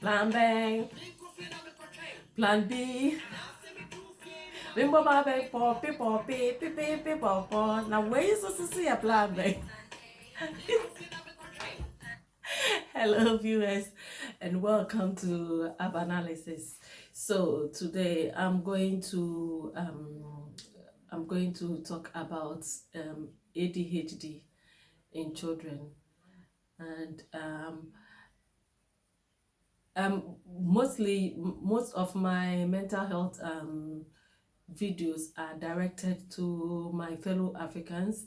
Plan B, Plan B. Limbo baby, poppy, poppy, pippy, pop. Now where is to see a Plan B? Hello, viewers, and welcome to App Analysis. So today I'm going to talk about ADHD in children, and most of my mental health videos are directed to my fellow Africans,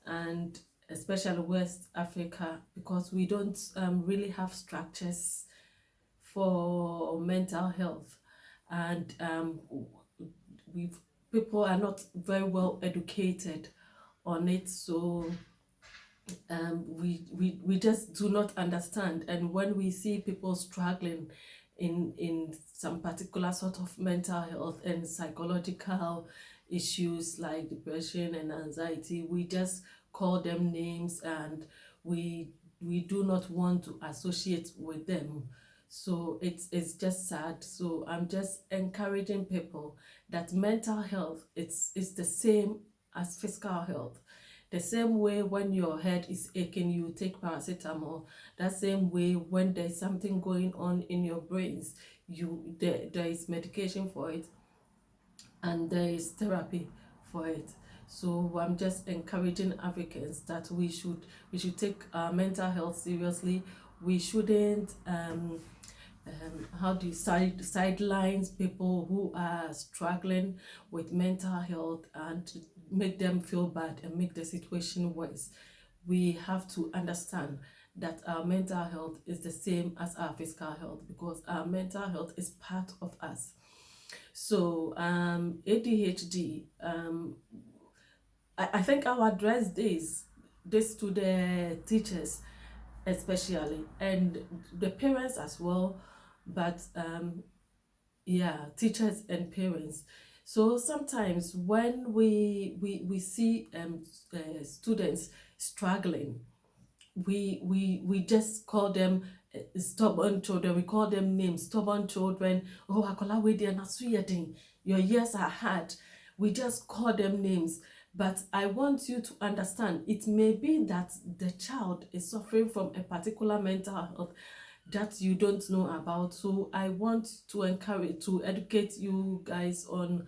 and especially West Africa, because we don't really have structures for mental health, and we people are not very well educated on it. So we just do not understand, and when we see people struggling in some particular sort of mental health and psychological issues like depression and anxiety, we just call them names, and we do not want to associate with them. So it's just sad. So I'm just encouraging people that mental health, it's the same as physical health. The same way when your head is aching, you take paracetamol. That same way when there's something going on in your brains, there is medication for it, and there is therapy for it. So I'm just encouraging Africans that we should take mental health seriously. We shouldn't how do you sidelines people who are struggling with mental health and make them feel bad and make the situation worse. We have to understand that our mental health is the same as our physical health, because our mental health is part of us. So ADHD, I think I'll address this to the teachers especially, and the parents as well, but yeah, teachers and parents. So sometimes when we see students struggling, we just call them stubborn children. We call them names, stubborn children. Oh, akola we dey na so yedin, your years are hard. We just call them names. But I want you to understand, it may be that the child is suffering from a particular mental health that you don't know about. So I want to educate you guys on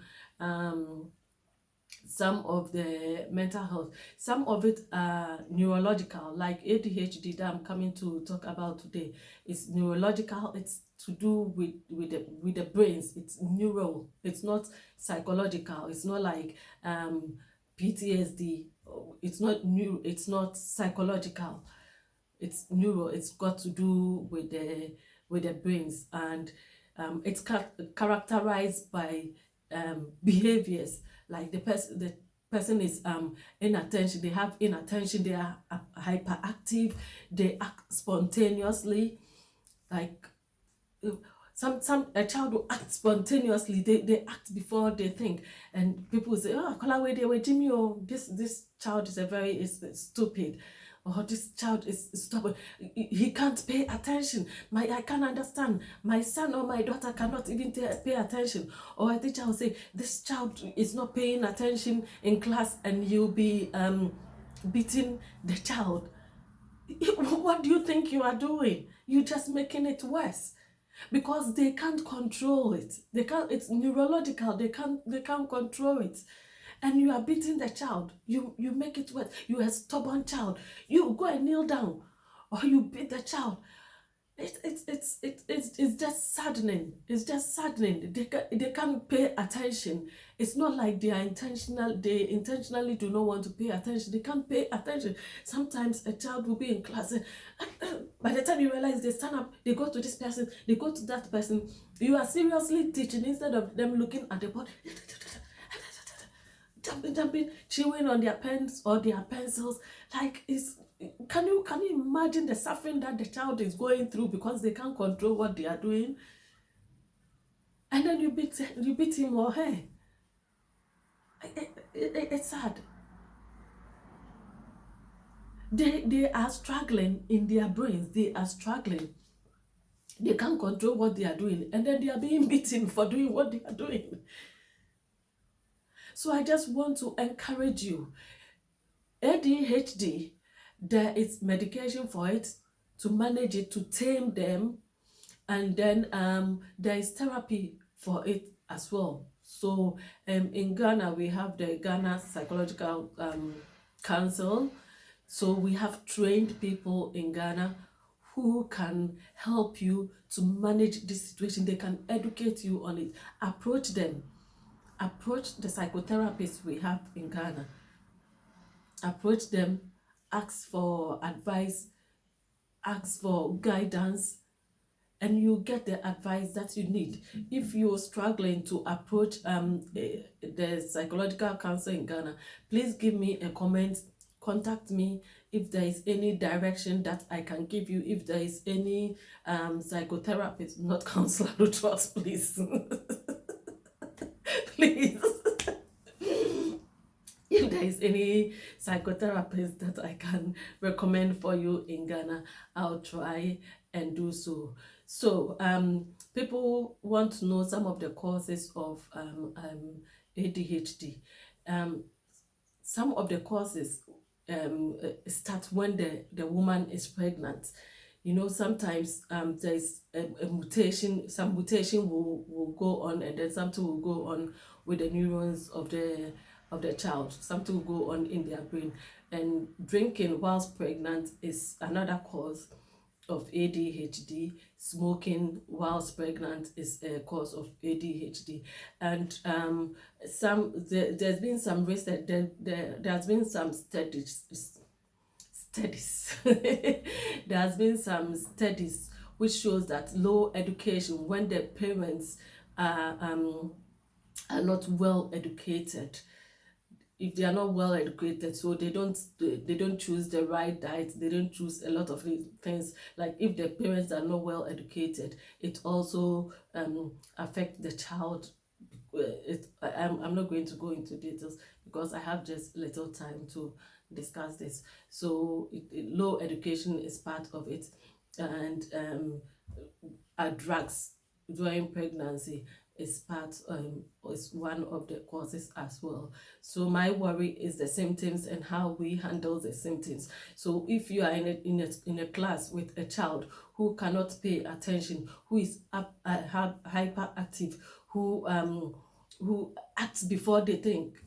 some of the mental health. Some of it are neurological, like ADHD that I'm coming to talk about today. It's neurological. It's to do with the brains. It's neural. It's not psychological. It's not like PTSD. It's not new. It's not psychological. It's neural. It's got to do with the brains, and it's characterized by behaviors, like the person is inattention. They have inattention. They are hyperactive. They act spontaneously, like a child will act spontaneously. They act before they think, and people will say, oh, Kola, they were Jimmy, oh, this child is stupid, or this child is stubborn. He can't pay attention. I can't understand. My son or my daughter cannot even pay attention. Or a teacher will say, this child is not paying attention in class, and you'll be beating the child. What do you think you are doing? You're just making it worse, because they can't control it. It's neurological. They can't control it. And you are beating the child. You make it worse. You're a stubborn child. You go and kneel down, or you beat the child. It's just saddening. It's just saddening. They can't pay attention. It's not like they intentionally do not want to pay attention. They can't pay attention. Sometimes a child will be in class, and by the time you realize, they stand up, they go to this person, they go to that person. You are seriously teaching, instead of them looking at the board, jumping, chewing on their pens or their pencils. Like, can you imagine the suffering that the child is going through because they can't control what they are doing? And then you beat him or her. It's sad. They are struggling in their brains. They are struggling. They can't control what they are doing, and then they are being beaten for doing what they are doing. So I just want to encourage you. ADHD, there is medication for it to manage it, to tame them, and then there is therapy for it as well. So in Ghana, we have the Ghana Psychological Council. So we have trained people in Ghana who can help you to manage this situation. They can educate you on it. Approach them. Approach the psychotherapists we have in Ghana. Approach them, ask for advice, ask for guidance, and you get the advice that you need. If you're struggling to approach the psychological counsel in Ghana, please give me a comment, contact me if there is any direction that I can give you, if there is any psychotherapist, not counselor, trust, please. Please. If there is any psychotherapist that I can recommend for you in Ghana, I'll try and do so. So people want to know some of the causes of ADHD. Some of the causes start when the woman is pregnant. You know, sometimes there's a mutation, some mutation will go on, and then something will go on with the neurons of the child. Something will go on in their brain. And drinking whilst pregnant is another cause of ADHD. Smoking whilst pregnant is a cause of ADHD. And there's been some research, there's been some studies there has been some studies which shows that low education, when the parents are not well educated, if they are not well educated, so they don't choose the right diet, they don't choose a lot of things. Like if the parents are not well educated, it also affects the child. I'm not going to go into details because I have just little time to discuss this. So low education is part of it, and drugs during pregnancy is one of the causes as well. So my worry is the symptoms and how we handle the symptoms. So if you are in a class with a child who cannot pay attention, who is hyperactive, who acts before they think,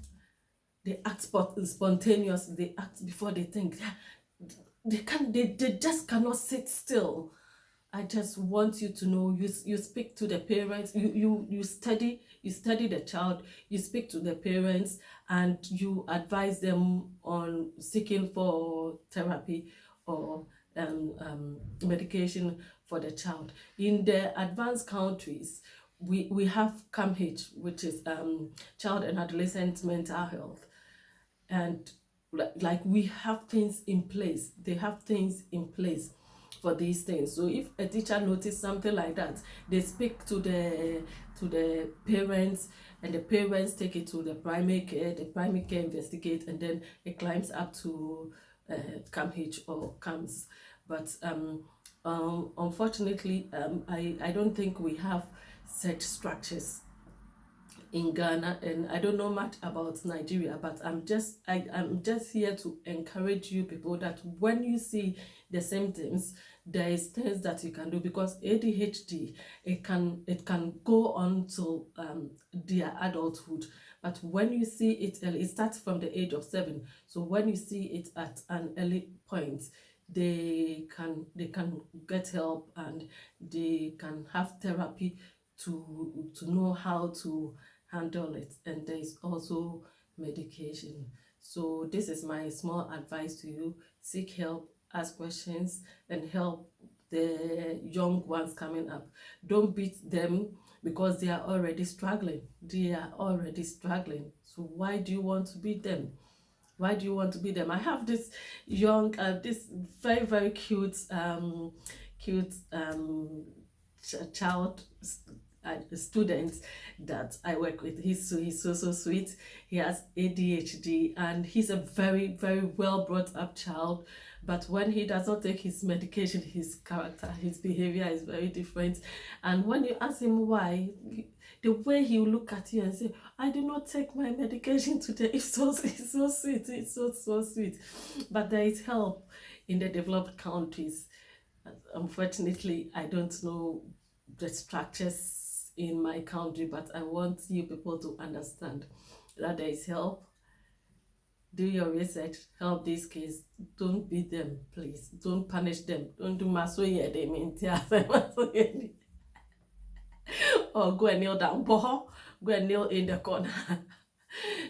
they act spontaneous, they act before they think, they just cannot sit still. I just want you to know, you speak to the parents, you study the child, you speak to the parents, and you advise them on seeking for therapy or medication for the child. In the advanced countries, we have CAMH, which is child and adolescent mental health, and like we have things in place. They have things in place for these things. So if a teacher notices something like that, they speak to the parents, and the parents take it to the primary care. The primary care investigate, and then it climbs up to CAMH or CAMS. But unfortunately, I don't think we have such structures in Ghana, and I don't know much about Nigeria, but I'm just here to encourage you people that when you see the symptoms, there is things that you can do, because ADHD, it can go on till their adulthood. But when you see it early, it starts from the age of 7. So when you see it at an early point, they can get help, and they can have therapy to know how to handle it. And there is also medication. So this is my small advice to you: seek help, ask questions, and help the young ones coming up. Don't beat them because they are already struggling. So why do you want to beat them? Why do you want to be them? I have this young, this very, very cute child student that I work with. He's so sweet. He has ADHD, and he's a very, very well brought up child. But when he does not take his medication, his character, his behavior is very different. And when you ask him why, the way he will look at you and say, I do not take my medication today, it's so sweet, it's so sweet. But there is help in the developed countries. Unfortunately, I don't know the structures in my country, but I want you people to understand that there is help. Do your research, help these kids. Don't beat them, please. Don't punish them. Don't do masoye them in or go and kneel down, go and kneel in the corner.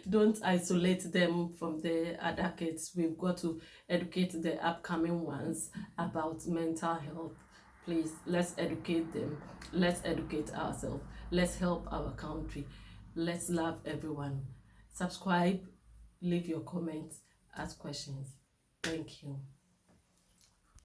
Don't isolate them from the other kids. We've got to educate the upcoming ones about mental health. Please, let's educate them. Let's educate ourselves. Let's help our country. Let's love everyone. Subscribe, leave your comments, ask questions. Thank you.